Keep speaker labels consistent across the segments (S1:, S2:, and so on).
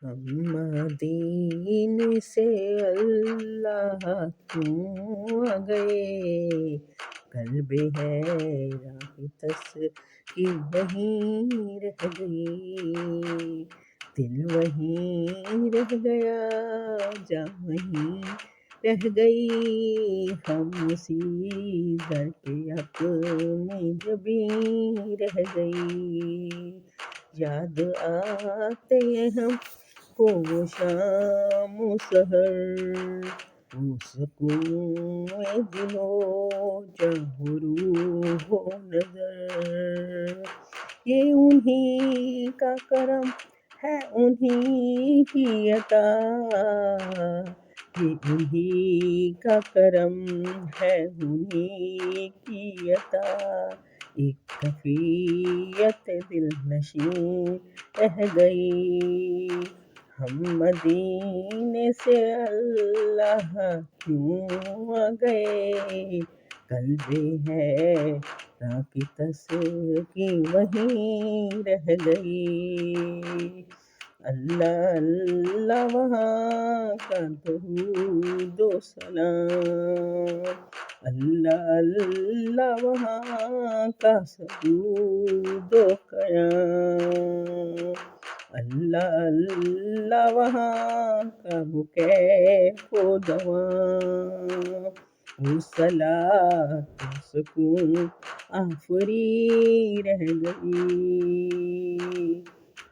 S1: ہم مدینے سے اللہ کیوں آ گئے، قلب حیران تس کی وہیں رہ گئی، دل وہیں رہ گیا جاں وہیں رہ گئی، ہم اسی در پہ اپنے جبیں رہ گئی، یاد آتے ہیں ہم کو وہ شام و سحر، وہ سکون دل و جاں و روح و نظر، یہ انہی کا کرم ہے انہی کی عطا، یہ انہی کا کرم ہے انہی کی عطا، ایک کیفیت دل نشین رہ گئی، ہم مدینے سے اللہ کیوں آ گئے، قلب حیران کی تس کی وہیں رہ گئی، اللہ اللہ وہاں کا درود و سلام، اللہ اللہ وہاں کا سجود و قیام، اللہ اللہ وہاں کا کیف و دوام، وہ صلاۃ و سکون آفری رہ گئی،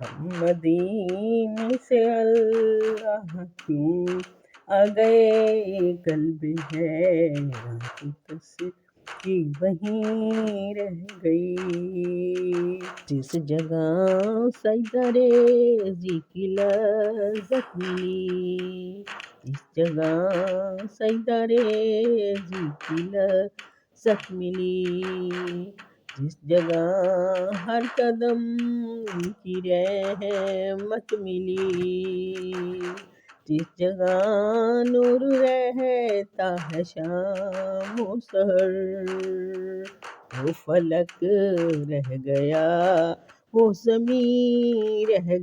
S1: ہم مدینے سے اللہ کیوں آ گئے، قلب حیران کی تس کی وہیں رہ گئی، جس جگہ سجدہ ریزی کی لذت ملی، جس جگہ سجدہ ریزی کی لذت ملی، جس جگہ ہر قدم کی رحمت ملی، جس جگہ نور رہتا ہے شام و سحر، وہ فلک رہ گیا وہ زمین رہ گئی۔